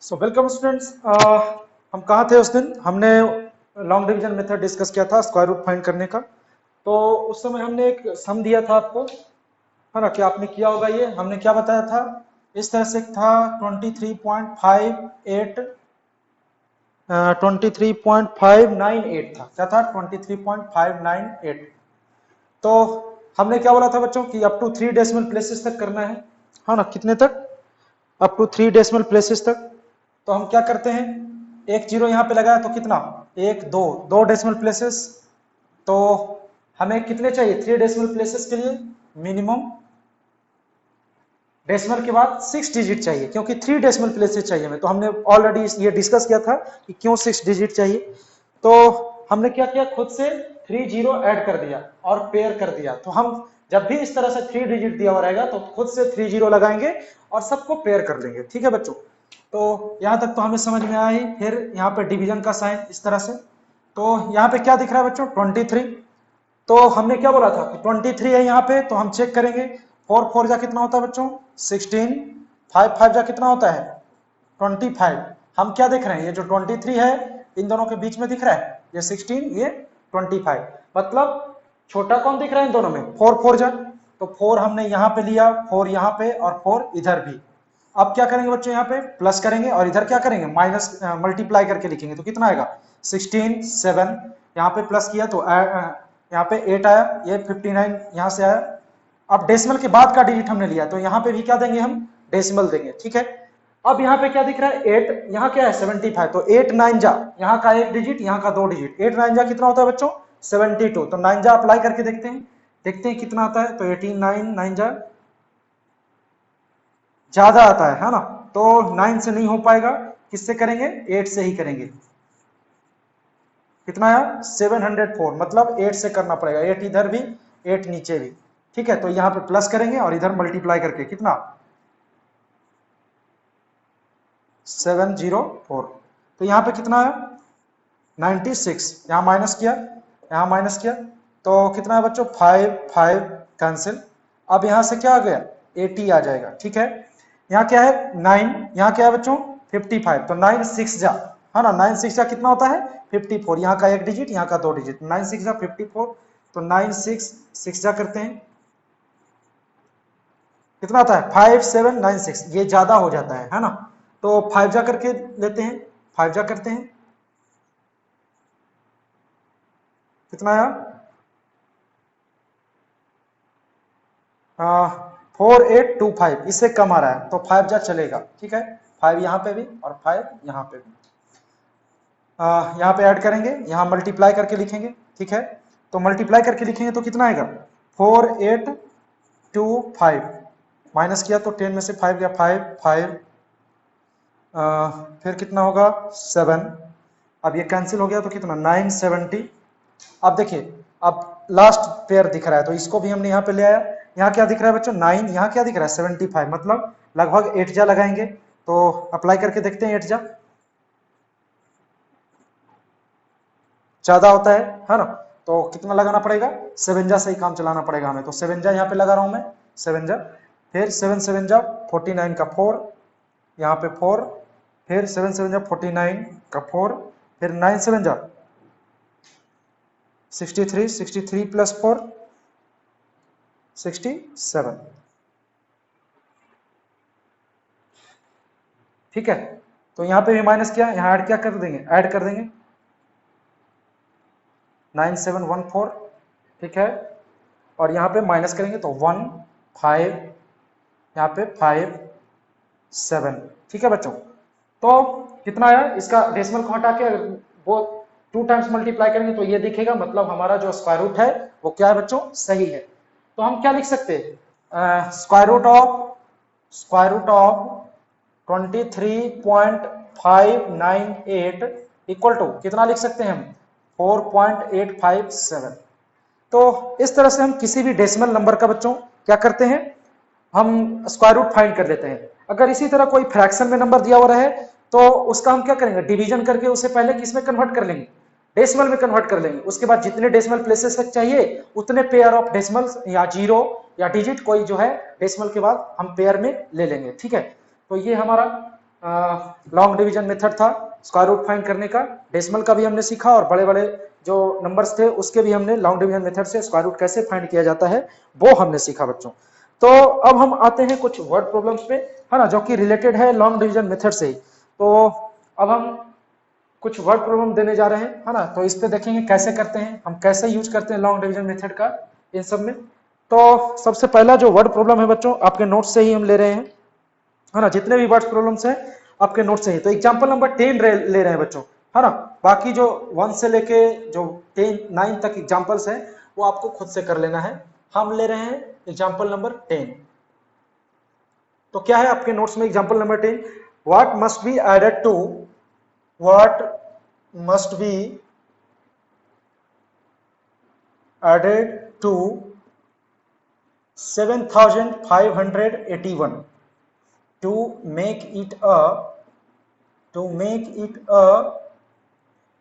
So welcome students. हम कहाँ थे उस दिन? हमने लॉन्ग डिवीजन मेथड डिस्कस किया था स्क्वायर रूट फाइंड करने का। तो उस समय हमने एक सम दिया था आपको, है ना? क्या आपने किया होगा? ये हमने क्या बताया था? इस तरह से था 23.58 23.598 था। क्या था? 23.598। तो हमने क्या बोला था बच्चों कि अप टू 3 डेसिमल प्लेसेस तक करना है ना? कितने तक? अप टू 3 डेसिमल प्लेसेस तक। तो हम क्या करते हैं, एक जीरो यहाँ पे लगाया तो कितना, एक दो डेसिमल प्लेसेस। तो हमें कितने चाहिए 3 डेसिमल प्लेसेस के लिए? मिनिमम डेसिमल के बाद 6 डिजिट चाहिए, क्योंकि 3 डेसिमल प्लेसेस चाहिए हमें। तो हमने ऑलरेडी ये डिस्कस किया था कि क्यों 6 डिजिट चाहिए। तो हमने क्या किया, खुद से 3 जीरो ऐड कर दिया और पेयर कर दिया। तो हम जब भी इस तरह से 3 डिजिट दिया हुआ रहेगा तो खुद से 3 जीरो लगाएंगे और सबको पेयर कर लेंगे। ठीक है बच्चों? तो यहाँ तक तो हमें समझ में आया ही। फिर यहाँ पे डिवीजन का साइन इस तरह से। तो यहाँ पे क्या दिख रहा है बच्चों? 23। तो हमने क्या बोला था कि 23 है यहाँ पे, तो हम चेक करेंगे 4 4 जा कितना होता है बच्चों? 16। 5 5 जा कितना होता है? 25। हम क्या देख रहे हैं, ये जो 23 है इन दोनों के बीच में दिख रहा है, ये 16, ये 25। मतलब छोटा कौन दिख रहा है इन दोनों में? 4 4 जा। तो 4 हमने यहाँ पे लिया, 4 यहाँ पे और 4 इधर भी। अब क्या करेंगे बच्चों, यहाँ पे प्लस करेंगे और इधर क्या करेंगे, माइनस मल्टीप्लाई करके लिखेंगे। तो कितना आएगा? 16 7। यहाँ पे प्लस किया तो यहाँ पे 8 आया, ये 59 यहाँ से आया। अब डेसिमल के बाद का डिजिट हमने लिया तो यहाँ पे भी क्या देंगे, हम डेसिमल देंगे। ठीक है? अब यहाँ पे क्या दिख रहा है? 8, यहाँ क्या है? 75। तो 8 9 जा, यहाँ का एक डिजिट, यहाँ का 2 डिजिट। 8 9 जा कितना होता है बच्चों? 72। तो 9 जा अप्लाई करके देखते हैं कितना आता है। तो 18 9 9 जा ज्यादा आता है ना? तो 9 से नहीं हो पाएगा, किससे करेंगे? 8 से ही करेंगे। कितना आया? 704। मतलब 8 से करना पड़ेगा, 8 इधर भी 8 नीचे भी। ठीक है? तो यहाँ पे प्लस करेंगे और इधर मल्टीप्लाई करके कितना? 704। तो यहाँ पे कितना आया? 96। यहाँ माइनस किया, यहाँ माइनस किया, तो कितना है बच्चों? 5 5 कैंसिल। अब यहाँ से क्या आ गया? 80 आ जाएगा। ठीक है? यहाँ क्या है? 9। यहाँ क्या है बच्चों? 55। तो 9 6 जा, है ना? 9 6 जा कितना होता है? 54। यहाँ का एक डिजिट, यहाँ का 2 डिजिट। 9 6 जा 54। तो 9 6 6 जा करते हैं, कितना आता है? 5 7 9 6। ये ज्यादा हो जाता है ना? तो 5 जा करके लेते हैं, 5 जा करते हैं, कितना आया? 4825। इससे कम आ रहा है तो 5 जा चलेगा। ठीक है? 5 यहाँ पे भी और 5 यहाँ पे भी। यहाँ पे ऐड करेंगे, यहाँ मल्टीप्लाई करके लिखेंगे। ठीक है? तो मल्टीप्लाई करके लिखेंगे तो कितना आएगा? 4825। माइनस किया तो 10 में से 5 गया, 5 5। फिर कितना होगा? 7। अब ये कैंसिल हो गया तो कितना? 970। अब देखिए, अब लास्ट पेयर दिख रहा है तो इसको भी हमने यहाँ पे ले आया। यहाँ क्या दिख रहा है बच्चों? 9। यहाँ क्या दिख रहा है? 75। मतलब लगभग 8 जा लगाएंगे। तो अप्लाई करके देखते हैं 8 जा, ज्यादा होता है ना? तो कितना लगाना पड़ेगा? 7 जा से ही काम चलाना पड़ेगा हमें। तो 7 जा यहाँ पे लगा रहा हूं मैं, 7 जा। फिर 7 7 जा 49 का 4, यहाँ पे 4। फिर 7 7 जा 49 का 4। फिर 9 7 जा 63, 63 प्लस 4 67। ठीक है? तो यहाँ पे भी माइनस किया, यहाँ ऐड क्या कर देंगे? ऐड कर देंगे 9714। ठीक है? और यहाँ पे माइनस करेंगे तो 1 5, यहाँ पे 5 7। ठीक है बच्चों? तो कितना आया? इसका डेसिमल को हटा के वो 2 टाइम्स मल्टीप्लाई करेंगे तो ये दिखेगा। मतलब हमारा जो स्क्वायर रूट है वो क्या है बच्चों? सही है। तो हम क्या लिख सकते हैं? Square root of 23.598 equal to कितना लिख सकते हैं हम? 4.857। तो इस तरह से हम किसी भी डेसिमल नंबर का बच्चों क्या करते हैं, हम स्क्वायर रूट फाइंड कर लेते हैं। अगर इसी तरह कोई फ्रैक्शन में नंबर दिया हुआ रहे तो उसका हम क्या करेंगे? डिवीजन करके उसे पहले किस में कन्वर्ट कर लेंगे? डेसिमल में कन्वर्ट कर लेंगे। उसके बाद जितने डेसिमल प्लेसेस तक चाहिए उतने पेयर ऑफ डेसिमल्स या जीरो या डिजिट कोई जो है डेसिमल के बाद हम पेयर में ले लेंगे। ठीक है? तो ये हमारा लॉन्ग डिवीजन मेथड था स्क्वायर रूट फाइंड करने का, डेसिमल का भी हमने सीखा और बड़े बड़े जो नंबर्स थे उसके भी हमने लॉन्ग डिवीजन मेथड से स्क्वायर रूट कैसे फाइंड किया जाता है वो हमने सीखा बच्चों। तो अब हम आते हैं कुछ वर्ड प्रॉब्लम्स पे, है ना, जो कि रिलेटेड है लॉन्ग डिवीजन मेथड से ही। तो अब हम कुछ वर्ड प्रॉब्लम देने जा रहे हैं, है ना, तो इस पे देखेंगे कैसे करते हैं, हम कैसे यूज करते हैं लॉन्ग डिवीजन मेथड का इन सब में। तो सबसे पहला जो वर्ड प्रॉब्लम है बच्चों आपके नोट से ही हम ले रहे हैं, है ना, जितने भी वर्ड प्रॉब्लम्स हैं आपके नोट से ही। तो एग्जांपल नंबर 10 ले रहे हैं बच्चों, है ना, बाकी जो 1 से लेके जो 9 तक एग्जांपल्स हैं वो आपको खुद से कर लेना है। हम ले रहे हैं एग्जांपल नंबर 10। तो क्या है आपके नोट्स में example number 10, what must be added to, what must be added to 7581 to make it a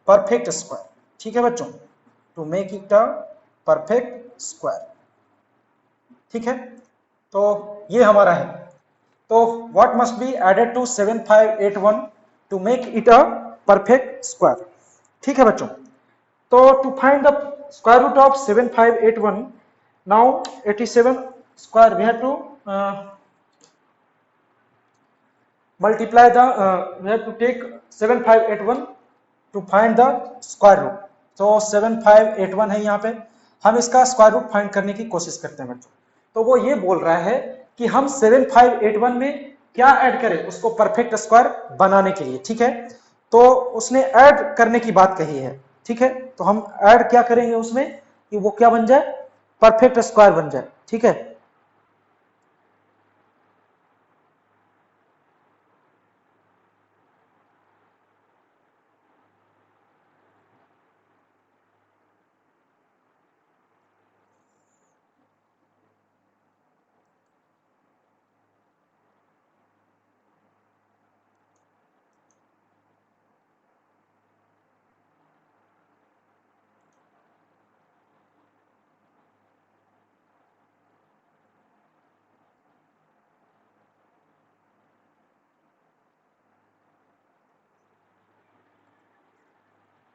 perfect square। ठीक है बच्चों, to make it a perfect square। ठीक है, तो ये हमारा है। तो what must be added to 7581 to make it a perfect square। ठीक है बच्चों, तो to find the square root of 7581, now 87 square we have to multiply the we have to take 7581 to find the square root। तो 7581 है यहाँ पे, हम इसका स्क्वायर रूट फाइंड करने की कोशिश करते हैं बच्चों। तो वो ये बोल रहा है कि हम 7581 में क्या ऐड करें उसको परफेक्ट स्क्वायर बनाने के लिए। ठीक है, तो उसने ऐड करने की बात कही है। ठीक है, तो हम ऐड क्या करेंगे उसमें कि वो क्या बन जाए, परफेक्ट स्क्वायर बन जाए। ठीक है,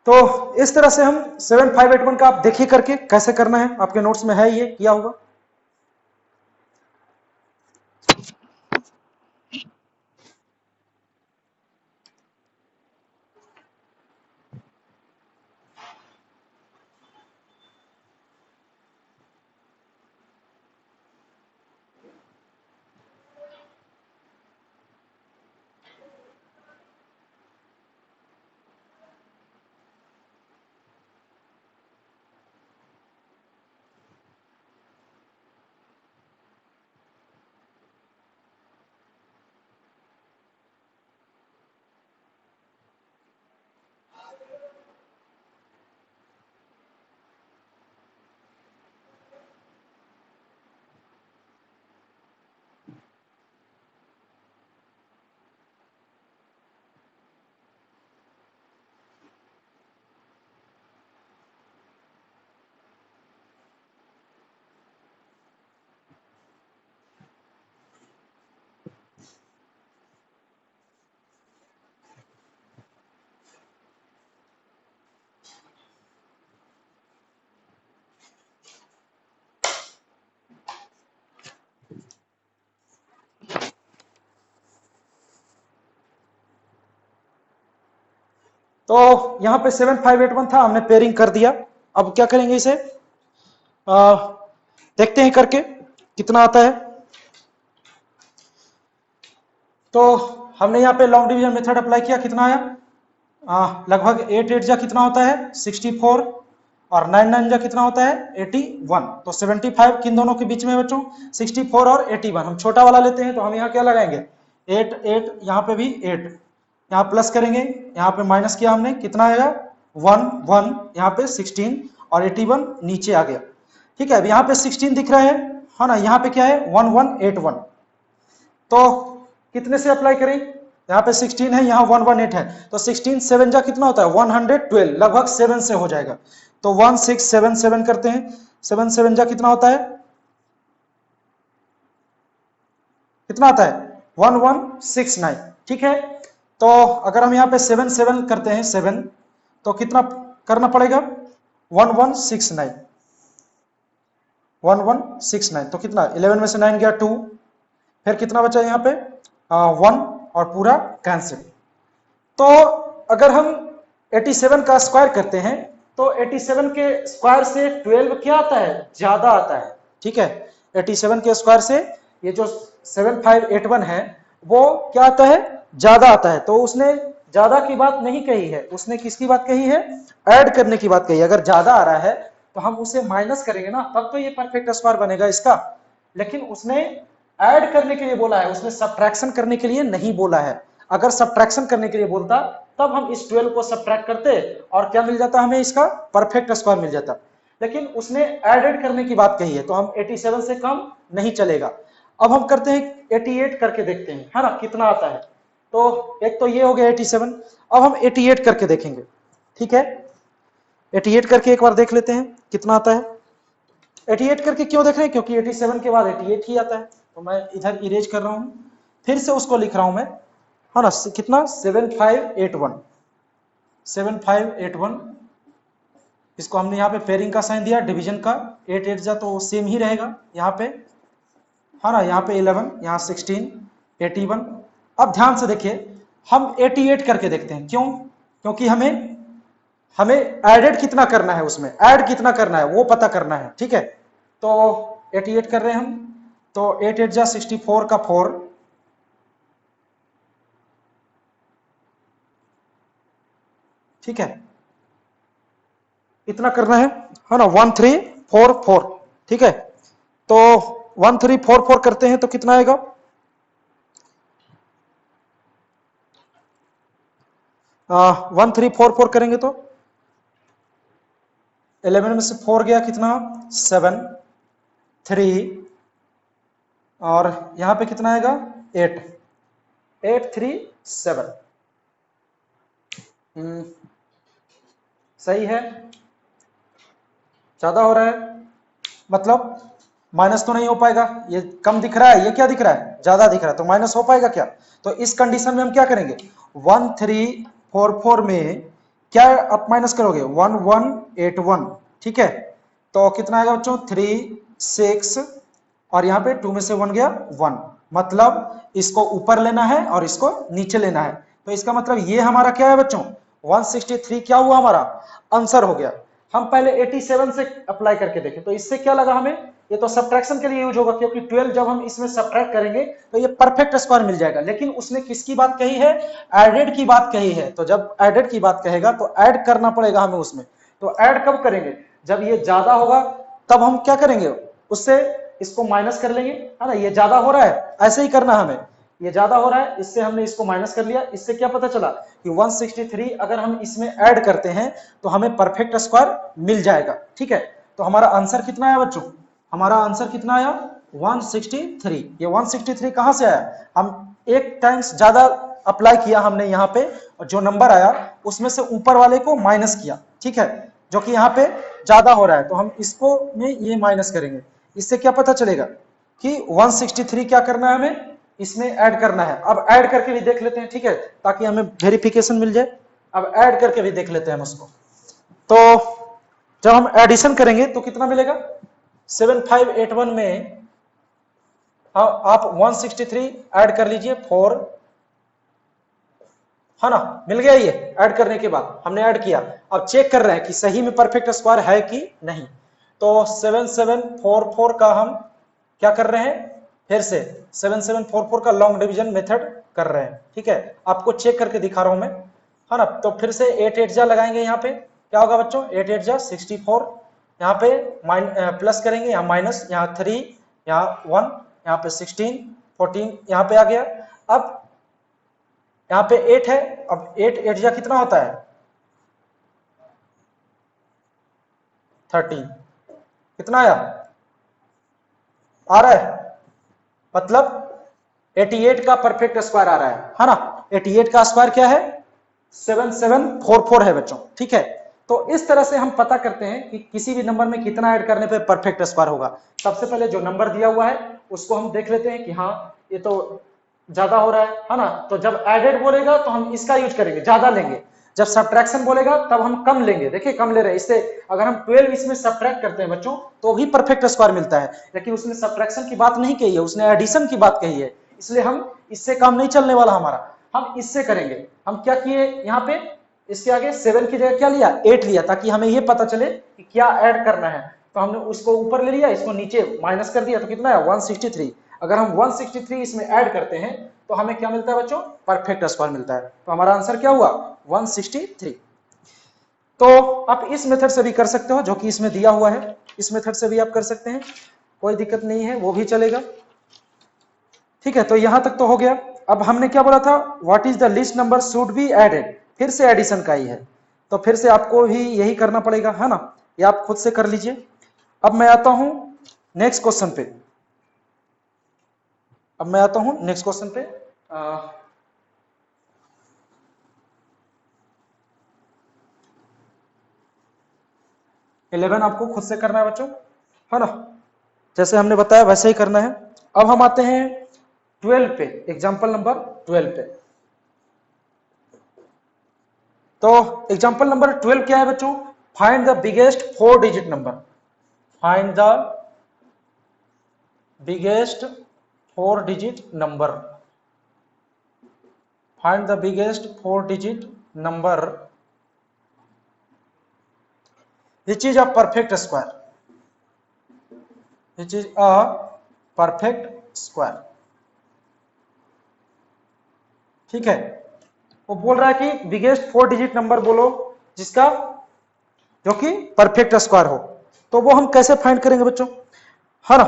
तो इस तरह से हम 7581 का आप देखिए करके कैसे करना है, आपके नोट्स में है, ये किया होगा। तो यहां पे 7581 था, हमने पेयरिंग कर दिया। अब क्या करेंगे इसे, देखते हैं करके कितना आता है। तो हमने यहाँ पे लॉन्ग डिवीजन मेथड अप्लाई किया, कितना आया, लगभग 8 8 जा कितना होता है 64 और 9 9 जा कितना होता है 81। तो 75 किन दोनों के बीच में है बच्चों, 64 और 81। हम छोटा वाला लेते हैं तो हम यहाँ क्या लगाएंगे 8 8, यहाँ पे भी 8, यहाँ प्लस करेंगे, यहाँ पे माइनस किया हमने, कितना आएगा 1 1, यहाँ पे 16 और 81 नीचे आ गया। ठीक है, अब यहाँ पे 16 दिख रहा है ना, यहाँ पे क्या है 1181। तो कितने से अप्लाई करें, यहाँ पे 16 है, यहाँ 118 है, तो 16 7 जा कितना होता है 112, लगभग 7 से हो जाएगा। तो 1677 करते हैं, 7 7 जा कितना होता है, कितना आता है 1169। ठीक है। तो अगर हम यहाँ पे 7 7 करते हैं 7, तो कितना करना पड़ेगा 1169, 1169, तो कितना 11 में से 9 गया 2, फिर कितना बचा यहाँ पे 1 और पूरा कैंसिल। तो अगर हम 87 का स्क्वायर करते हैं तो 87 के स्क्वायर से 12 क्या आता है, ज्यादा आता है। ठीक है, 87 के स्क्वायर से ये जो 7581 है वो क्या आता है, ज्यादा आता है। तो उसने ज्यादा की बात नहीं कही है, उसने किसकी बात कही है, ऐड करने की बात कही है। अगर ज्यादा आ रहा है तो हम उसे माइनस करेंगे ना, तब तो ये परफेक्ट स्क्वायर बनेगा इसका। लेकिन उसने ऐड करने के लिए बोला है, उसने सब्ट्रैक्शन करने के लिए नहीं बोला है। अगर सब्ट्रैक्शन करने के लिए बोलता तब हम इस 12 को सब्ट्रैक्ट करते और क्या मिल जाता, हमें इसका परफेक्ट स्क्वायर मिल जाता। लेकिन उसने एडेड करने की बात कही है, तो हम 87 से कम नहीं चलेगा। अब हम करते हैं 88 करके देखते हैं, है ना, कितना आता है। तो एक तो ये हो गया 87, अब हम 88 करके देखेंगे। ठीक है, 88 करके एक बार देख लेते हैं कितना आता है। 88 करके क्यों देख रहे हैं, क्योंकि 87 के बाद 88 ही आता है। तो मैं इधर इरेज कर रहा हूं, फिर से उसको लिख रहा हूं मैं, है ना, कितना 7581, 7581। इसको हमने यहाँ पे पेयरिंग का साइन दिया, डिवीजन का 8 8 जा तो सेम ही रहेगा यहाँ पे, है ना, यहाँ पे 11, यहाँ 16, 81। अब ध्यान से देखिए, हम 88 करके देखते हैं, क्यों, क्योंकि हमें एडेड कितना करना है, उसमें ऐड कितना करना है वो पता करना है। ठीक है, तो 88 कर रहे हैं हम, तो 8 8 जा 64 का 4, ठीक है, इतना करना है ना, 1344। ठीक है, तो 1344 करते हैं तो कितना आएगा, 1344 करेंगे तो 11 में से 4 गया कितना 7, 3 और यहां पे कितना आएगा 8, 837। सही है, ज्यादा हो रहा है, मतलब माइनस तो नहीं हो पाएगा, ये कम दिख रहा है, ये क्या दिख रहा है, ज्यादा दिख रहा है, तो माइनस हो पाएगा क्या। तो इस कंडीशन में हम क्या करेंगे, 1344 में क्या आप माइनस करोगे 1181। ठीक है, तो कितना आएगा बच्चों 3 6 और यहाँ पे 2 में से 1 गया 1, मतलब इसको ऊपर लेना है और इसको नीचे लेना है। तो इसका मतलब ये हमारा क्या है बच्चों, 163 क्या हुआ, हमारा आंसर हो गया। हम पहले 87 से अप्लाई करके देखें, तो इससे क्या लगा हमें, ये तो सब्ट्रैक्शन के लिए यूज होगा, क्योंकि 12 जब हम इसमें सब्ट्रैक्ट करेंगे तो ये परफेक्ट स्क्वायर मिल जाएगा। लेकिन उसने किसकी बात कही है, एडेड की बात कही है। तो जब एडेड की बात कहेगा तो ऐड करना पड़ेगा हमें उसमें। तो ऐड कब करेंगे, जब ये ज्यादा होगा तब हम क्या करेंगे, उससे इसको माइनस कर लेंगे, है ना, ये ज्यादा हो रहा है, ऐसे ही करना हमें, ये ज्यादा हो रहा है, इससे हमने इसको माइनस कर लिया। इससे क्या पता चला कि 163 अगर हम इसमें ऐड करते हैं तो हमें परफेक्ट स्क्वायर मिल जाएगा। ठीक है, तो हमारा आंसर कितना आया बच्चों, हमारा आंसर कितना आया 163। ये 163 कहां से आया, हम एक टाइम्स ज्यादा अप्लाई किया हमने यहाँ पे, और जो नंबर आया उसमें से ऊपर वाले को माइनस किया। ठीक है, जो कि यहाँ पे ज्यादा हो रहा है, तो हम इसको में ये माइनस करेंगे। इससे क्या पता चलेगा कि 163 क्या करना है हमें, इसमें ऐड करना है। अब ऐड करके भी देख लेते हैं, ठीक है, ताकि हमें वेरिफिकेशन मिल जाए। अब ऐड करके भी देख लेते हैं हम उसको। तो जब हम एडिशन करेंगे तो कितना मिलेगा, 7581 में आप 163 ऐड कर लीजिए 4, है ना, मिल गया। ये ऐड करने के बाद हमने ऐड किया, अब चेक कर रहे हैं कि सही में परफेक्ट स्क्वायर है कि नहीं। तो 7744 का हम क्या कर रहे हैं, फिर से 7744 का लॉन्ग डिवीजन मेथड कर रहे हैं। ठीक है, आपको चेक करके दिखा रहा हूं मैं, है ना। तो फिर से 8 8 जा लगाएंगे, यहाँ पे क्या होगा बच्चों, 8 8 जा 64, यहाँ पे प्लस करेंगे, यहाँ माइनस, यहाँ 3, यहाँ 1, यहाँ पे 16 14 यहाँ पे आ गया। अब यहाँ पे 8 है, अब 8 8 जा कितना होता है 13, कितना आया आ रहा है, मतलब 88 का परफेक्ट स्क्वायर आ रहा है ना। 88 का स्क्वायर क्या है 7744 है बच्चों। ठीक है, तो इस तरह से हम पता करते हैं कि किसी भी नंबर में कितना ऐड करने पे परफेक्ट स्क्वायर होगा। सबसे पहले जो नंबर दिया हुआ है उसको हम देख लेते हैं कि हाँ ये तो ज्यादा हो रहा है ना, तो जब एडेड बोलेगा तो हम इसका यूज करेंगे, ज्यादा लेंगे। जब सब्ट्रैक्शन बोलेगा तब हम कम लेंगे। देखिए कम ले रहे हैं, इससे अगर हम 12 इसमें सब्ट्रैक्ट करते हैं बच्चों तो भी परफेक्ट स्क्वायर मिलता है, लेकिन उसने सब्ट्रैक्शन की बात नहीं कही है, उसने एडिशन की बात कही है, इसलिए हम इससे काम नहीं चलने वाला हमारा, हम इससे करेंगे। हम क्या किए यहाँ पे, इसके आगे 7 की जगह क्या लिया, 8 लिया, ताकि हमें ये पता चले कि क्या ऐड करना है। तो हमने उसको ऊपर ले लिया, इसको नीचे माइनस कर दिया, तो कितना है 163। अगर हम 163 इसमें ऐड करते हैं तो हमें क्या मिलता है बच्चों, परफेक्ट स्क्वायर मिलता है। तो हमारा आंसर क्या हुआ 163। तो आप इस मेथड से भी कर सकते हो जो कि इसमें दिया हुआ है, इस मेथड से भी आप कर सकते हैं, कोई दिक्कत नहीं है, वो भी चलेगा। ठीक है, तो यहां तक तो हो गया। अब हमने क्या बोला था, what is the least number should be added, फिर से एडिशन का ही है, तो फिर से आपको भी यही करना पड़ेगा, है ना, ये आप खुद से कर लीजिए। अब मैं आता हूं नेक्स्ट क्वेश्चन पे, अब मैं आता हूं नेक्स्ट क्वेश्चन पे। 11 आपको खुद से करना है बच्चों, है ना, जैसे हमने बताया वैसे ही करना है। अब हम आते हैं 12 पे, एग्जाम्पल नंबर 12 पे। तो एग्जाम्पल नंबर 12 क्या है बच्चों, find the biggest 4 digit number, find the biggest 4 digit number, find the biggest 4 digit number which is a perfect square, which is a perfect square। ठीक है, वो बोल रहा है कि बिगेस्ट 4 डिजिट नंबर बोलो जिसका जो कि परफेक्ट स्क्वायर हो। तो वो हम कैसे फाइंड करेंगे बच्चों, है ना,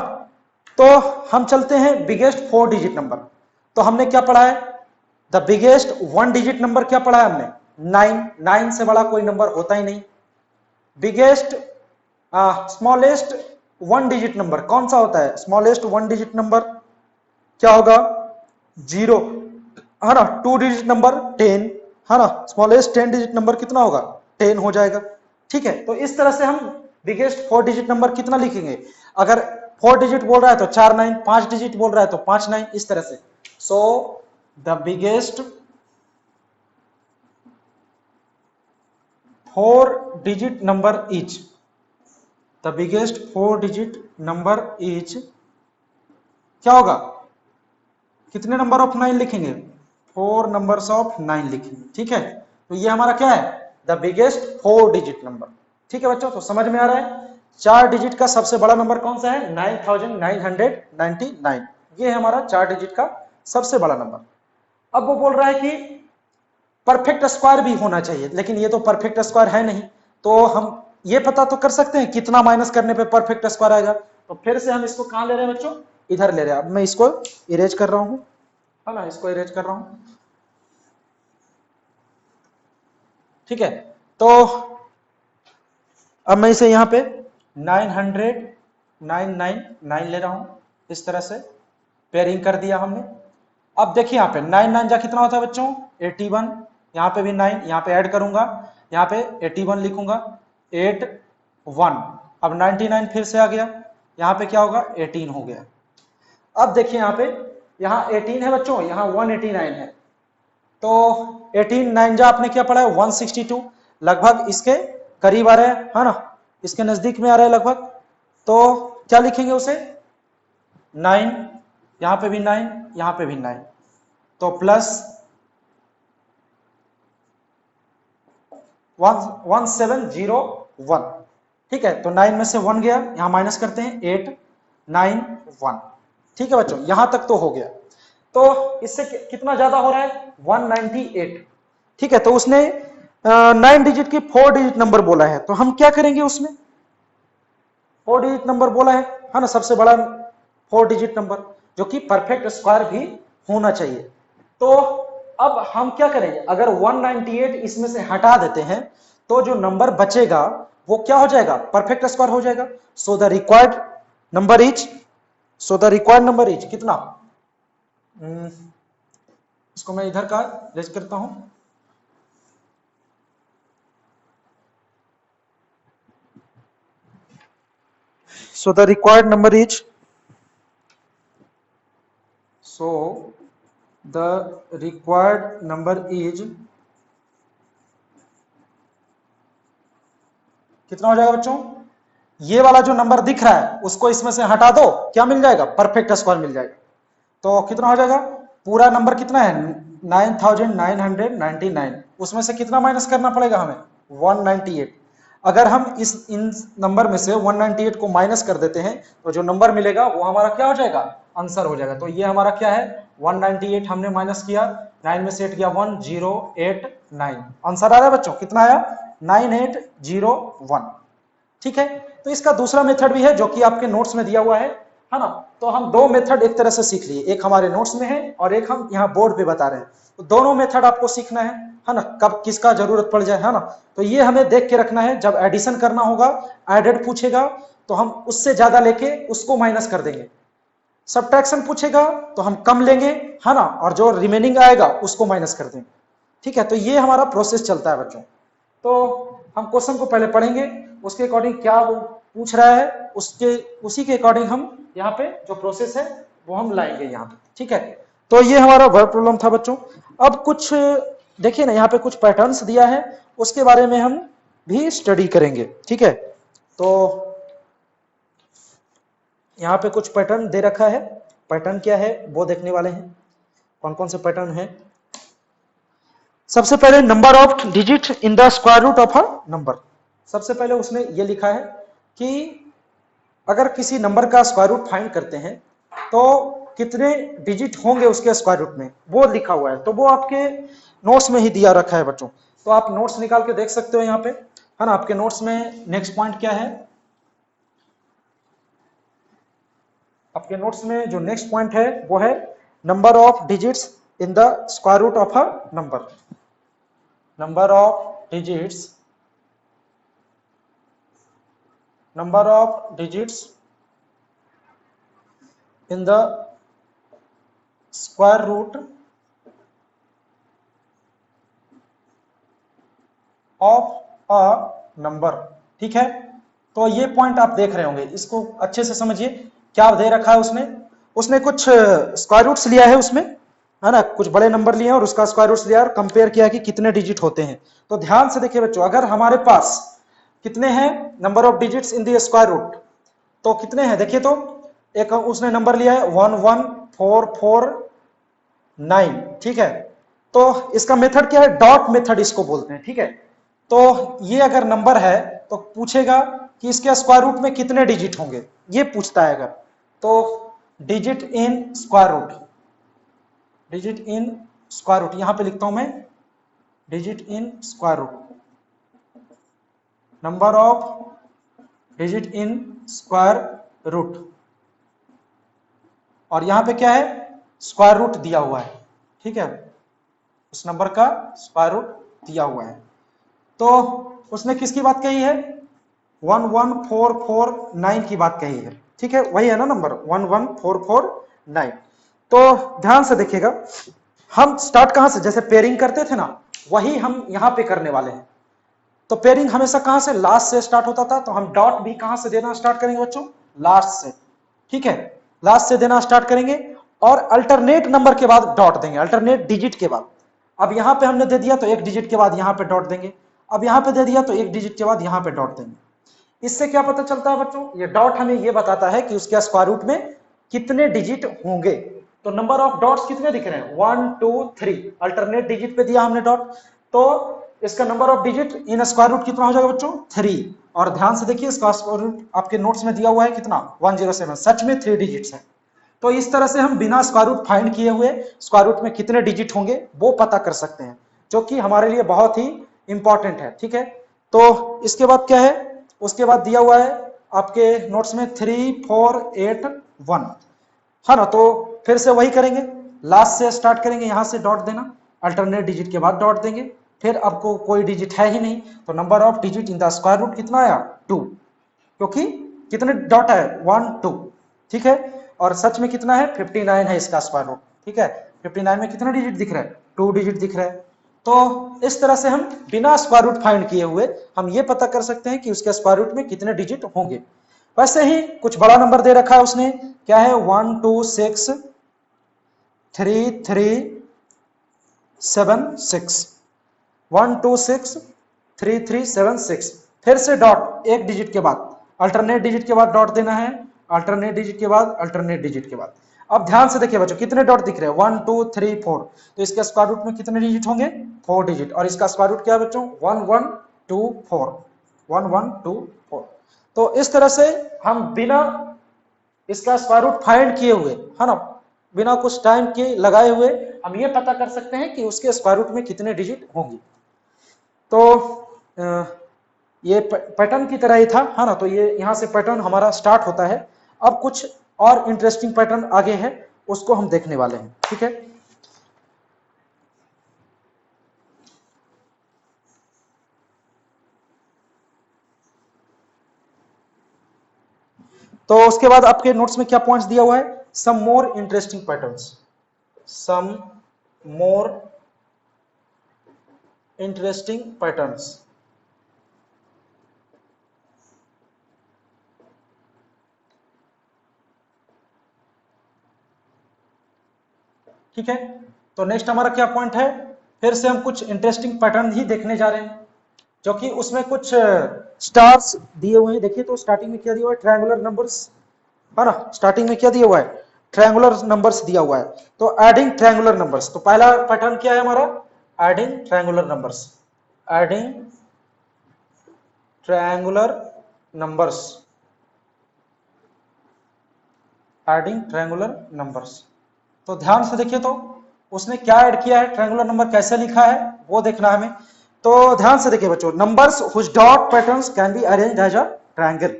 तो हम चलते हैं बिगेस्ट 4 डिजिट नंबर। तो हमने क्या पढ़ा है, द बिगेस्ट 1 डिजिट नंबर क्या पढ़ा है हमने, 9, 9 से बड़ा कोई नंबर होता ही नहीं। बिगेस्ट स्मॉलेस्ट 1 डिजिट नंबर कौन सा होता है, स्मॉलेस्ट 1 डिजिट नंबर क्या होगा, 0, है ना। 2 डिजिट नंबर 10, है ना, स्मॉलेस्ट 10 डिजिट नंबर कितना होगा, 10 हो जाएगा। ठीक है, तो इस तरह से हम बिगेस्ट 4 डिजिट नंबर कितना लिखेंगे, अगर 4 डिजिट बोल रहा है तो 4 9, 5 डिजिट बोल रहा है तो 5 9, इस तरह से। So the biggest 4 digit number is, the biggest 4 digit number is क्या होगा, कितने नंबर ऑफ 9 लिखेंगे, 4 नंबर्स ऑफ 9 लिखेंगे। ठीक है, तो ये हमारा क्या है, द बिगेस्ट 4 डिजिट नंबर। ठीक है बच्चों, तो समझ में आ रहा है, 4 डिजिट का सबसे बड़ा नंबर कौन सा है, 9999, ये है हमारा 4 डिजिट का सबसे बड़ा नंबर। अब वो बोल रहा है कि परफेक्ट स्क्वायर भी होना चाहिए, लेकिन ये तो परफेक्ट स्क्वायर है नहीं, तो हम ये पता तो कर सकते हैं कितना माइनस करने पे परफेक्ट स्क्वायर आएगा। तो फिर से हम इसको कहां ले रहे हैं बच्चों, इधर ले रहे हैं। अब मैं इसको इरेज कर रहा हूं, है ना, इसको इरेज कर रहा हूं। ठीक है, तो अब मैं इसे यहां पे 999 ले रहा हूं, इस तरह से पेयरिंग कर दिया हमने। अब देखिए यहाँ पे 9 9 जा कितना होता है बच्चों, 81, यहाँ पे भी 9, यहाँ पे ऐड करूंगा, यहाँ पे 81 लिखूंगा, 8 1, अब 99 फिर से आ गया, यहाँ पे क्या होगा 18 हो गया। अब देखिए यहाँ पे, यहाँ 18 है बच्चों, यहाँ 189 है, तो 18 9 जा आपने क्या पढ़ा है 162, लगभग इसके करीब आ रहे हैं, है ना, इसके नजदीक में आ रहे हैं लगभग। तो क्या लिखेंगे उसे, 9, यहाँ पे भी 9, यहाँ पे भी 9, तो प्लस 1701। ठीक है, तो 9 में से 1 गया, यहां माइनस करते हैं, 8 9 1। ठीक है बच्चों, यहां तक तो हो गया। तो इससे कितना ज्यादा हो रहा है 198। ठीक है, तो उसने 9 डिजिट की 4 डिजिट नंबर बोला है, तो हम क्या करेंगे उसमें, 4 डिजिट नंबर बोला है ना, सबसे बड़ा 4 डिजिट नंबर जो कि परफेक्ट स्क्वायर भी होना चाहिए। तो अब हम क्या करेंगे, अगर 198 इसमें से हटा देते हैं तो जो नंबर बचेगा वो क्या हो जाएगा, परफेक्ट स्क्वायर हो जाएगा। So the required number is, so the required number is कितना, इसको मैं इधर का रेज करता हूं, so the required number is, so the required number is, कितना हो जाएगा बच्चों, ये वाला जो नंबर दिख रहा है उसको इसमें से हटा दो, क्या मिल जाएगा, परफेक्ट स्क्वायर मिल जाएगा। तो कितना हो जाएगा, पूरा नंबर कितना है 9999, उसमें से कितना माइनस करना पड़ेगा हमें 198। अगर हम इन नंबर में से 198 को माइनस कर देते हैं तो जो नंबर मिलेगा वो हमारा क्या हो जाएगा, आंसर हो जाएगा। तो ये हमारा क्या है 198, हमने माइनस किया, 9 में से 8 गया 1089, आंसर आ रहा है बच्चों, कितना आया 9801। ठीक है, तो इसका दूसरा मेथड भी है जो कि आपके नोट्स में दिया हुआ है ना। तो हम दो मेथड एक तरह से सीख लिए, एक हमारे नोट्स में है और एक हम यहाँ बोर्ड पे बता रहे हैं। तो दोनों मेथड आपको सीखना है ना, कब किसका जरूरत पड़ जाए, है ना। तो ये हमें देख के रखना है, जब एडिशन करना होगा, एडेड पूछेगा तो हम उससे ज्यादा लेके उसको माइनस कर देंगे, सब्ट्रैक्शन पूछेगा तो हम कम लेंगे, है ना, और जो रिमेनिंग आएगा उसको माइनस कर देंगे। ठीक है, तो ये हमारा प्रोसेस चलता है बच्चों। तो हम क्वेश्चन को पहले पढ़ेंगे, उसके अकॉर्डिंग क्या वो पूछ रहा है उसी के अकॉर्डिंग हम यहाँ पे जो प्रोसेस है वो हम लाएंगे यहाँ पे। ठीक है, तो ये हमारा वर्ब प्रॉब्लम था बच्चों। अब कुछ देखिए ना, यहाँ पे कुछ पैटर्न्स दिया है, उसके बारे में हम भी स्टडी करेंगे। ठीक है, तो यहाँ पे कुछ पैटर्न दे रखा है, पैटर्न क्या है वो देखने वाले हैं, कौन कौन से पैटर्न है। सबसे पहले number of digit in the square root of a number. सबसे पहले उसने ये लिखा है कि अगर किसी नंबर का स्क्वायर रूट फाइंड करते हैं तो कितने डिजिट होंगे उसके स्क्वायर रूट में, वो लिखा हुआ है। तो वो आपके नोट्स में ही दिया रखा है बच्चों, तो आप नोट्स निकाल के देख सकते हो यहाँ पे, है ना। आपके नोट्स में नेक्स्ट पॉइंट क्या है, आपके नोट्स में जो नेक्स्ट पॉइंट है वो है number of digits in the square root of a number. number of digits in the square root of a number। ठीक है, तो ये पॉइंट आप देख रहे होंगे, इसको अच्छे से समझिए। क्या दे रखा है उसने कुछ स्क्वायर रूट्स लिया है उसमें, है ना, कुछ बड़े नंबर लिए और उसका स्क्वायर रूट्स लिया और कंपेयर किया कि कितने डिजिट होते हैं। तो ध्यान से देखिए बच्चों, अगर हमारे पास कितने हैं number of digits in the square root, तो कितने हैं देखिए, तो एक उसने नंबर लिया है 11449। ठीक है, तो इसका मेथड क्या है, डॉट मेथड इसको बोलते हैं। ठीक है, तो ये अगर नंबर है तो पूछेगा कि इसके स्क्वायर रूट में कितने डिजिट होंगे, ये पूछता है। अगर तो digit in square root, digit in square root यहां पे लिखता हूं मैं, digit in square root, number of digit in square root, और यहां पे क्या है, स्क्वायर रूट दिया हुआ है। ठीक है, उस नंबर का स्क्वायर रूट दिया हुआ है। तो उसने किसकी बात कही है, 11449 की बात कही है। ठीक है, वही है ना नंबर 11449। तो ध्यान से देखिएगा, हम स्टार्ट कहां से, जैसे पेयरिंग करते थे ना, वही हम यहां पे करने वाले हैं। तो पेयरिंग हमेशा कहां से, लास्ट से स्टार्ट होता था, तो हम डॉट भी कहां से देना स्टार्ट करेंगे बच्चों, लास्ट से। ठीक है, लास्ट से देना स्टार्ट करेंगे और अल्टरनेट नंबर के बाद डॉट देंगे, अल्टरनेट डिजिट के बाद। अब यहां पे हमने दे दिया तो एक डिजिट के बाद यहां पे डॉट देंगे, अब यहां पे दे दिया तो एक डिजिट के बाद यहां पे डॉट देंगे। इससे क्या पता चलता है बच्चों, ये डॉट हमें ये बताता है कि उसके स्क्वायर रूट में कितने डिजिट होंगे। तो नंबर ऑफ डॉट्स कितने दिख रहे हैं, 1 2 3, अल्टरनेट डिजिट पे दिया हमने डॉट, तो इसका number of digit in square root कितना हो जाएगा बच्चों, 3। और ध्यान से देखिए, इसका स्क्वायर रूट आपके नोट्स में दिया हुआ है कितना, 107, सच में 3 डिजिट्स है। तो इस तरह से हम बिना स्क्वायर रूट फाइंड किए हुए स्क्वायर रूट में कितने डिजिट होंगे वो पता कर सकते हैं, जो कि हमारे लिए बहुत ही इंपॉर्टेंट है। ठीक है, तो इसके बाद क्या है, उसके बाद दिया हुआ है आपके नोट्स में 3481, है ना। तो फिर से वही करेंगे, लास्ट से स्टार्ट करेंगे, यहां से डॉट देना, अल्टरनेट डिजिट के बाद डॉट देंगे, फिर आपको कोई डिजिट है ही नहीं, तो number of digit in the square root कितना आया, 2, क्योंकि कितने डॉट है, 1 2। ठीक है, और सच में कितना है, 59 है इसका स्क्वायर रूट। ठीक है, 59 में कितना डिजिट दिख रहा है, 2 डिजिट दिख रहा है। तो इस तरह से हम बिना स्क्वायर रूट फाइंड किए हुए हम ये पता कर सकते हैं कि उसके स्क्वायर रूट में कितने डिजिट होंगे। वैसे ही कुछ बड़ा नंबर दे रखा है उसने, क्या है, 1 2 6 3 3 6 1 2 6 3 3 7 6। फिर से डॉट एक डिजिट के बाद, अल्टरनेट डिजिट के बाद डॉट देना है, अल्टरनेट डिजिट के बाद, अल्टरनेट डिजिट के बाद। अब ध्यान से देखिए बच्चों, कितने डॉट दिख रहे हैं, 1 2 3 4। तो इसके स्क्वायर रूट में कितने डिजिट होंगे, 4 डिजिट। और इसका स्क्वायर रूट क्या है बच्चों, 1 1 2 4, 1 1 2 4। तो इस तरह से हम बिना इसका स्क्वायर रूट फाइंड किए हुए, है ना, बिना कुछ टाइम के लगाए हुए हम ये पता कर सकते हैं कि उसके स्क्वायर रूट में कितने डिजिट होंगे। तो ये पैटर्न की तरह ही था, है ना। तो ये यहां से पैटर्न हमारा स्टार्ट होता है। अब कुछ और इंटरेस्टिंग पैटर्न आगे है, उसको हम देखने वाले हैं, ठीक है। तो उसके बाद आपके नोट्स में क्या पॉइंट्स दिया हुआ है, सम मोर इंटरेस्टिंग पैटर्न्स, सम मोर इंटरेस्टिंग पैटर्न्स। ठीक है। तो नेक्स्ट हमारा क्या पॉइंट है, फिर से हम कुछ इंटरेस्टिंग पैटर्न ही देखने जा रहे हैं, जो कि उसमें कुछ स्टार्स दिए हुए हैं। देखिए तो स्टार्टिंग में क्या दिया हुआ है, ट्रायंगुलर नंबर्स, है ना। स्टार्टिंग में क्या दिया हुआ है, ट्रायंगुलर नंबर्स दिया हुआ है। तो एडिंग ट्रायंगुलर नंबर्स, तो पहला पैटर्न क्या है हमारा, adding triangular numbers, adding triangular numbers, adding triangular numbers. तो ध्यान से देखिए तो उसने क्या ऐड किया है, ट्रायंगुलर नंबर कैसे लिखा है वो देखना है हमें। तो ध्यान से देखिए बच्चों, numbers which dot patterns can be arranged as a triangle,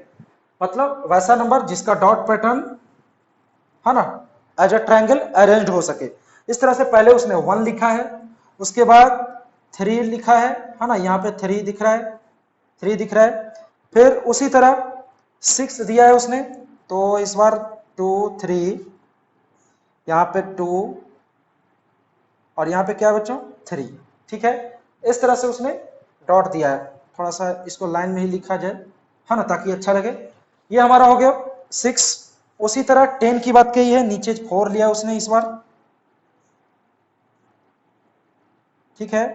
मतलब वैसा नंबर जिसका डॉट पैटर्न, है ना, एज अ ट्रायंगल अरेंज्ड हो सके। इस तरह से पहले उसने 1 लिखा है, उसके बाद 3 लिखा है ना, यहाँ पे 3 दिख रहा है, 3 दिख रहा है। फिर उसी तरह 6 दिया है उसने, तो इस बार 2 3, यहाँ पे 2 और यहाँ पे क्या है बच्चों, 3। ठीक है, इस तरह से उसने डॉट दिया है। थोड़ा सा इसको लाइन में ही लिखा जाए, है ना, ताकि अच्छा लगे। ये हमारा हो गया 6। उसी तरह 10 की बात कही है, नीचे 4 लिया उसने इस बार, ठीक है।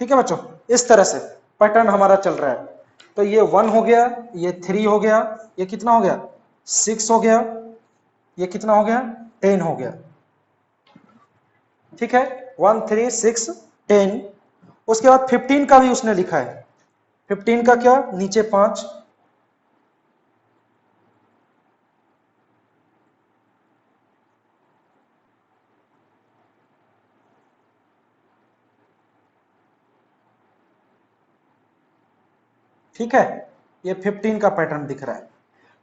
ठीक है बच्चों, इस तरह से पैटर्न हमारा चल रहा है। तो ये 1 हो गया, ये 3 हो गया, ये कितना हो गया, 6 हो गया, ये कितना हो गया, 10 हो गया। ठीक है, 1 3 6 10। उसके बाद 15 का भी उसने लिखा है, 15 का क्या, नीचे 5, ठीक है, ये 15 का पैटर्न दिख रहा है।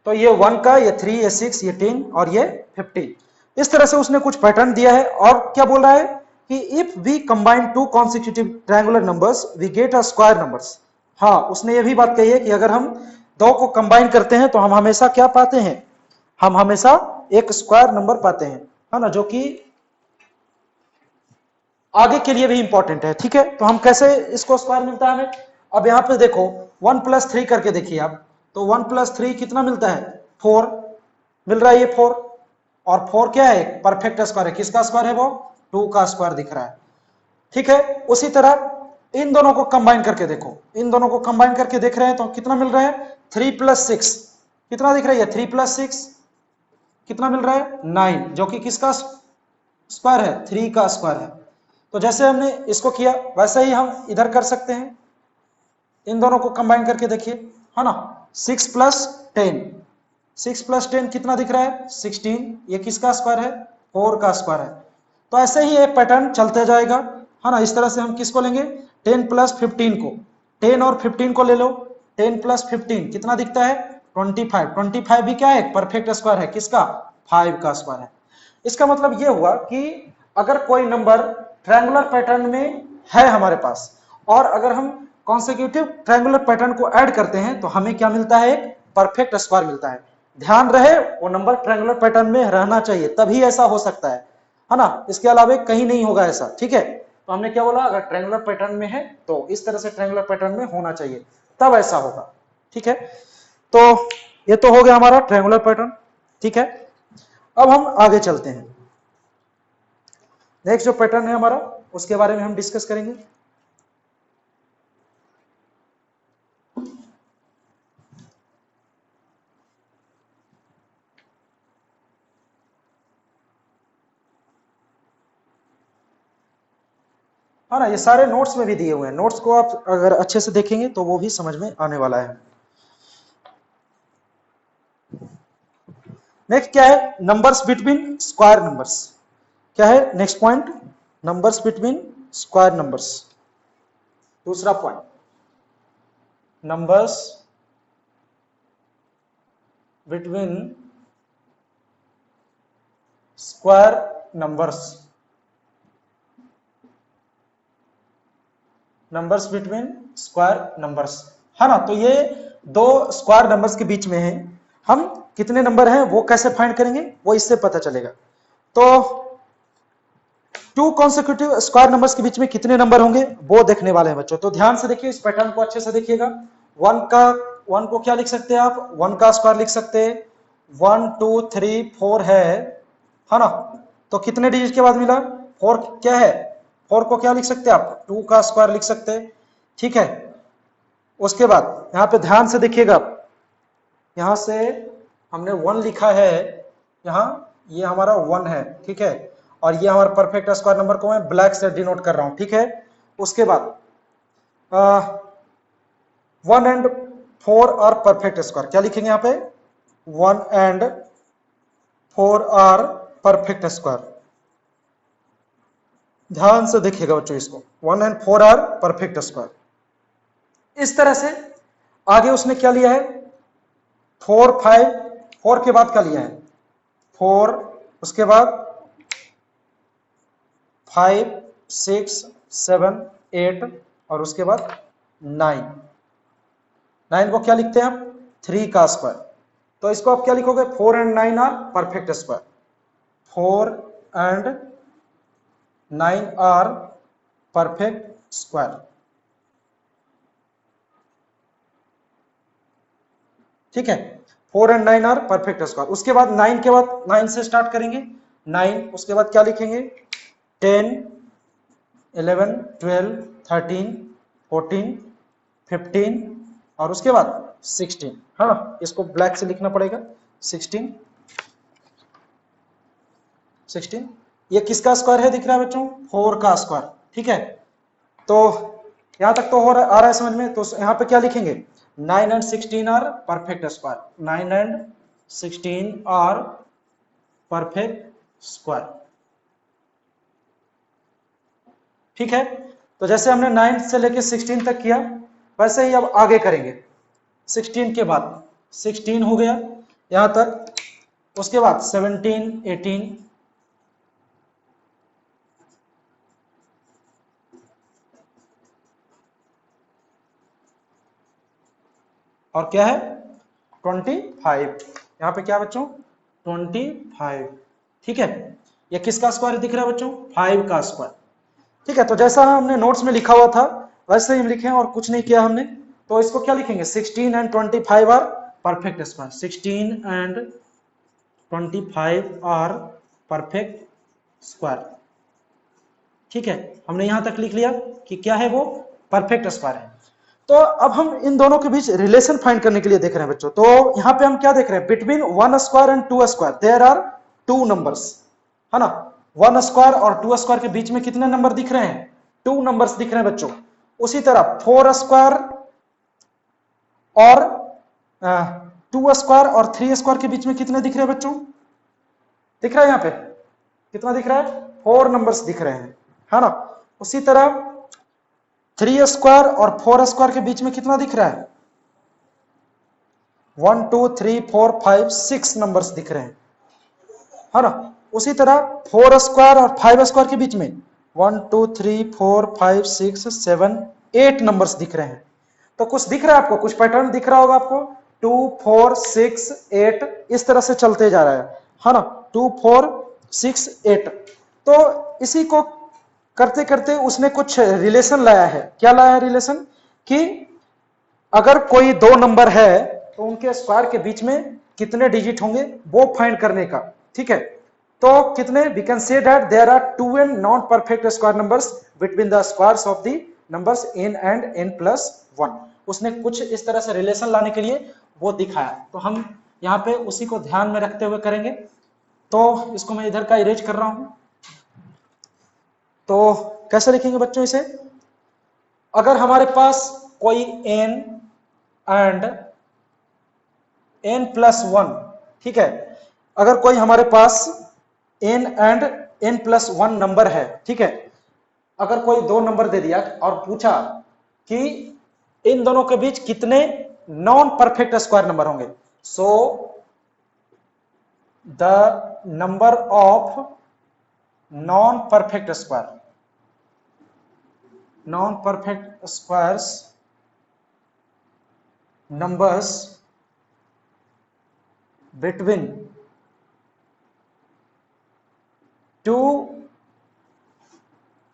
तो ये 1 का, ये 3, ये 6, ये 10 और ये 15। इस तरह से उसने कुछ पैटर्न दिया है। और क्या बोल रहा है कि if we combine 2 consecutive triangular numbers we get a square numbers. हाँ, उसने ये भी बात कही है कि अगर हम 2 को कंबाइन करते हैं तो हम हमेशा क्या पाते हैं, हम हमेशा एक स्क्वायर नंबर पाते हैं, है ना, जो कि आगे के लिए भी इंपॉर्टेंट है। ठीक है, तो हम कैसे इसको स्क्वायर मिलता है हमें, अब यहां पे देखो 1 + 3 करके देखिए आप, तो 1 + 3 कितना मिलता है, 4 मिल रहा है, ये 4। और 4 क्या है, परफेक्ट स्क्वायर है, किसका स्क्वायर है वो, 2 का स्क्वायर दिख रहा है। ठीक है, उसी तरह इन दोनों को कंबाइन करके देखो, इन दोनों को कंबाइन करके देख रहे हैं तो कितना मिल रहा है, 3 + 6 कितना दिख रहा है, 3 + 6 कितना मिल रहा है, 9, जो कि किसका स्क्वायर है, 3 का स्क्वायर है। तो जैसे हमने इसको किया वैसे ही हम इधर कर सकते हैं, इन दोनों को कंबाइन करके देखिए, है ना, 6 + 10, 6 + 10 कितना दिख रहा है, 16, ये किसका स्क्वायर है, 4 का स्क्वायर है। तो ऐसे ही एक पैटर्न चलते जाएगा, है ना। इस तरह से हम किसको लेंगे, 10 + 15 को, 10 और 15 को ले लो, 10 + 15 कितना दिखता है, 25, 25 भी क्या है, परफेक्ट स्क्वायर है, किसका, 5 का स्क्वायर है। इसका मतलब ये हुआ कि अगर कोई नंबर ट्रायंगुलर पैटर्न में है हमारे पास, और अगर हम कॉन्सेक्यूटिव ट्रायंगुलर पैटर्न को ऐड करते हैं तो हमें क्या मिलता है, एक परफेक्ट स्क्वायर मिलता है। ध्यान रहे वो नंबर ट्रायंगुलर पैटर्न में रहना चाहिए, तभी ऐसा हो सकता है ना, इसके अलावा कहीं नहीं होगा ऐसा। ठीक है, तो हमने क्या बोला, अगर ट्रायंगुलर पैटर्न में है तो इस तरह से ट्रायंगुलर पैटर्न में होना चाहिए, तब ऐसा होगा। ठीक है, तो ये तो हो गया हमारा ट्रायंगुलर पैटर्न, ठीक है। अब हम आगे चलते हैं, नेक्स्ट जो पैटर्न है हमारा उसके बारे में हम डिस्कस करेंगे। हाँ ना, ये सारे नोट्स में भी दिए हुए हैं, नोट्स को आप अगर अच्छे से देखेंगे तो वो भी समझ में आने वाला है। नेक्स्ट क्या है, नंबर्स बिटवीन स्क्वायर नंबर्स। क्या है next point, numbers between square numbers. दूसरा point, numbers between square numbers, numbers between square numbers, है ना। तो ये दो स्क्वायर नंबर्स के बीच में है, हम कितने नंबर हैं वो कैसे फाइंड करेंगे वो इससे पता चलेगा। तो टू कॉन्सेक्यूटिव स्क्वायर नंबर्स के बीच में कितने नंबर होंगे वो देखने वाले हैं बच्चों। तो ध्यान से देखिए, इस पैटर्न को अच्छे से देखिएगा। वन को क्या लिख सकते हैं आप, वन का स्क्वायर लिख सकते हैं, 1 2 3 4 है ना। तो कितने डिजिट के बाद मिला, 4 क्या है, 4 को क्या लिख सकते हैं आप, 2 का स्क्वायर लिख सकते हैं, ठीक है। उसके बाद यहाँ पे ध्यान से देखिएगा, यहां से हमने 1 लिखा है, यहाँ ये हमारा 1 है, ठीक है। और ये हमारा परफेक्ट स्क्वायर नंबर को मैं ब्लैक से डिनोट कर रहा हूं, ठीक है। उसके बाद 1 एंड 4 आर परफेक्ट स्क्वायर, क्या लिखेंगे यहाँ पे, 1 एंड 4 आर परफेक्ट स्क्वायर। ध्यान से देखिएगा बच्चों इसको, 1 एंड 4 आर परफेक्ट स्क्वायर। इस तरह से आगे उसने क्या लिया है, 4 5, 4 के बाद क्या लिया है 4, उसके बाद 5 6 7 8 और उसके बाद 9, 9 को क्या लिखते हैं आप, 3 का स्क्वायर। तो इसको आप क्या लिखोगे, 4 and 9 are perfect square, 4 and 9 are perfect square, ठीक है। 4 एंड 9 आर परफेक्ट स्क्वायर। उसके बाद 9 के बाद 9 से स्टार्ट करेंगे, 9 उसके बाद क्या लिखेंगे, 10 11 12 13 14 15 और उसके बाद 16, है ना। इसको ब्लैक से लिखना पड़ेगा, 16 16। ये किसका स्क्वायर है दिख रहा है बच्चों, 4 का स्क्वायर, ठीक है। तो यहां तक तो हो रहा आ रहा है समझ में। तो यहां पे क्या लिखेंगे, 9 and 16 are perfect square, 9 and 16 are perfect square, ठीक है। तो जैसे हमने 9 से लेके 16 तक किया, वैसे ही अब आगे करेंगे। 16 के बाद 16 हो गया यहां तक, उसके बाद 17 18 और क्या है 25, यहां पे क्या बच्चों 25, ठीक है। ये किसका स्क्वायर दिख रहा है बच्चों, 5 का स्क्वायर, ठीक है। तो जैसा हमने नोट्स में लिखा हुआ था वैसे ही हम लिखे और कुछ नहीं किया हमने। तो इसको क्या लिखेंगे, 16 and 25 are perfect square, 16 and 25 are perfect square, ठीक है। हमने यहां तक लिख लिया कि क्या है वो परफेक्ट स्क्वायर है। तो अब हम इन दोनों के बीच रिलेशन फाइंड करने के लिए देख रहे हैं बच्चों। तो यहां पे हम क्या देख रहे हैं, between 1 square and 2 square there are 2 numbers, है ना। 1 स्क्वायर और 2 स्क्वायर के बीच में कितने नंबर दिख रहे हैं, 2 नंबर्स दिख रहे हैं बच्चों। उसी तरह 4 स्क्वायर और 2 स्क्वायर और 3 स्क्वायर के बीच में कितने दिख रहे हैं बच्चों, दिख रहा है यहाँ पे कितना दिख रहा है, 4 नंबर्स दिख रहे हैं, है ना। उसी तरह 3 स्क्वायर और 4 स्क्वायर के बीच में कितना दिख रहा है, 1 2 3 4 5 6 नंबर्स दिख रहे हैं, है ना। उसी तरह 4 स्क्वायर और 5 स्क्वायर के बीच में 1 2 3 4 5 6 7 8 नंबर्स दिख रहे हैं। तो कुछ दिख रहा है आपको, कुछ पैटर्न दिख रहा होगा आपको, 2 4 6 8 इस तरह से चलते जा रहा है ना, 2 4 6 8। तो इसी को करते करते उसने कुछ रिलेशन लाया है। क्या लाया है रिलेशन, कि अगर कोई दो नंबर है तो उनके स्क्वायर के बीच में कितने डिजिट होंगे वो फाइंड करने का, ठीक है। तो कितने, we can say that there are 2n non perfect square numbers between the squares of the numbers n and n+1। उसने कुछ इस तरह से रिलेशन लाने के लिए वो दिखाया, तो हम यहाँ पे उसी को ध्यान में रखते हुए करेंगे। तो इसको मैं इधर का इरेज कर रहा हूं। तो कैसे लिखेंगे बच्चों इसे, अगर हमारे पास कोई n एंड n+1, ठीक है, अगर कोई हमारे पास n एंड n+1 नंबर है, ठीक है, अगर कोई दो नंबर दे दिया और पूछा कि इन दोनों के बीच कितने नॉन परफेक्ट स्क्वायर नंबर होंगे, so the number of non perfect squares numbers between two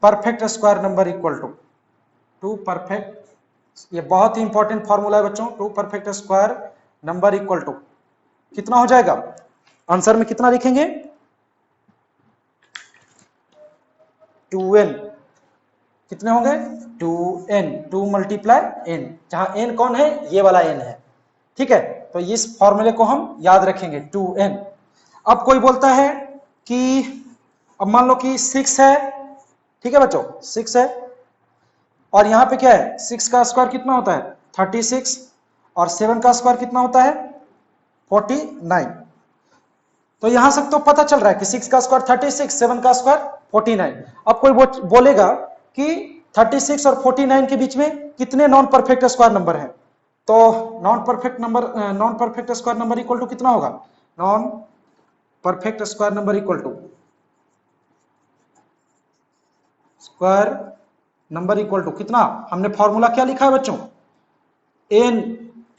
perfect square number equal to two perfect, ये बहुत ही इंपॉर्टेंट फॉर्मूला है बच्चों, two perfect square number equal to कितना हो जाएगा, आंसर में कितना लिखेंगे 2n, कितने होंगे 2n, 2 × n, जहां n कौन है, ये वाला n है, ठीक है। तो इस फॉर्मूले को हम याद रखेंगे 2n। अब कोई बोलता है कि अब मान लो कि 6 है, ठीक है बच्चों, 6 है और यहां पे क्या है, 6 का स्क्वायर कितना होता है 36 और 7 का स्क्वायर कितना होता है 49। तो यहां से तो पता चल रहा है कि 6 का स्क्वायर 36, 7 का स्क्वायर 49। अब कोई बोलेगा कि 36 और 49 के बीच में कितने नॉन परफेक्ट स्क्वायर नंबर हैं, तो non perfect square number equal to कितना होगा, non perfect square number equal to square number equal to कितना, हमने फॉर्मूला क्या लिखा है बच्चों, n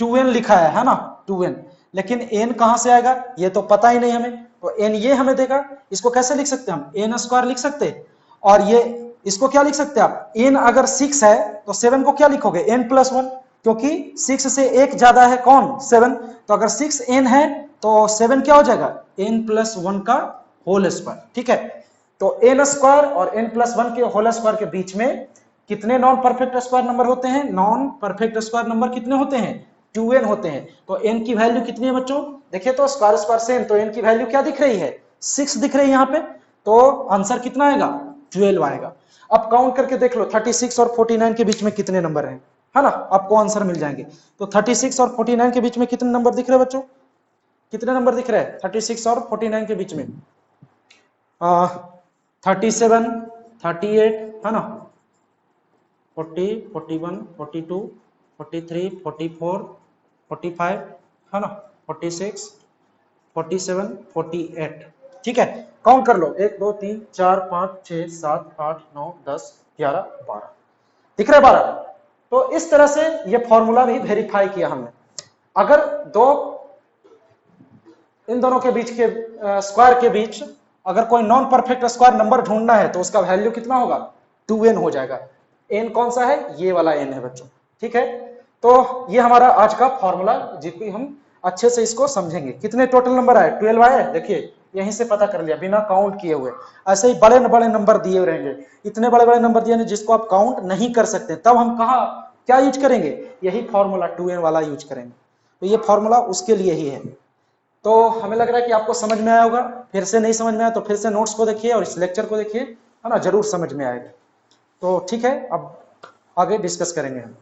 2n लिखा है ना, 2n, लेकिन n कहां से आएगा ये तो पता ही नहीं हमें, तो n ये हमें देगा, इसको कैसे लिख सकते हैं हम, n स्क्वायर लिख सकते हैं, और ये इसको क्या लिख सकते हैं आप, n अगर 6 है तो 7 को क्या लिखोगे n+1, क्योंकि 6 से एक ज्यादा है कौन 7, तो अगर 6n है तो 7 क्या हो जाएगा n+1 का होल स्क्वायर, ठीक है। तो n स्क्वायर और n+1 के होल स्क्वायर के बीच में कितने नॉन परफेक्ट स्क्वायर नंबर होते हैं, नॉन परफेक्ट स्क्वायर नंबर कितने होते हैं 2n होते हैं। तो n की वैल्यू कितनी है बच्चों, देखिए तो स्क्वायर से n, तो n की वैल्यू क्या दिख रही है 6 दिख रही है यहाँ पे, तो आंसर कितना आएगा 12 आएगा। अब काउंट करके देख लो 36 और 49 के बीच में कितने नंबर हैं, है ना, आपको आंसर मिल जाएंगे। तो 36 और 49 के बीच में कितने नंबर दिख रहे हैं बच्चों, कितने नंबर दिख रहे हैं 36 और 49 के बीच में, 37, 38 है ना, 40, 41, 42, 43, 44, 45 है ना, 46, 47, 48, ठीक है। काउंट कर लो 1 2 3 4 5 6 7 8 9 10 11 12, दिख रहा है 12। तो इस तरह से ये फॉर्मूला भी वेरीफाई किया हमने। अगर इन दोनों के बीच के स्क्वायर के बीच अगर कोई नॉन परफेक्ट स्क्वायर नंबर ढूंढना है तो उसका वैल्यू कितना होगा 2n हो जाएगा। n कौन सा है, ये वाला n है बच्चों, ठीक है। तो ये हमारा आज का फॉर्मूला, जिसको हम अच्छे से इसको समझेंगे। कितने टोटल नंबर आए 12 आए, देखिए यहीं से पता कर लिया बिना काउंट किए हुए। ऐसे ही बड़े बड़े नंबर दिए रहेंगे, इतने बड़े बड़े नंबर दिए जिसको आप काउंट नहीं कर सकते, तब हम कहा क्या यूज करेंगे, यही फॉर्मूला 2n वाला यूज करेंगे। तो ये फॉर्मूला उसके लिए ही है। तो हमें लग रहा है कि आपको समझ में आया होगा, फिर से नहीं समझ में आया तो फिर से नोट्स को देखिए और इस लेक्चर को देखिए, है ना, जरूर समझ में आएगा। तो ठीक है, अब आगे डिस्कस करेंगे हम।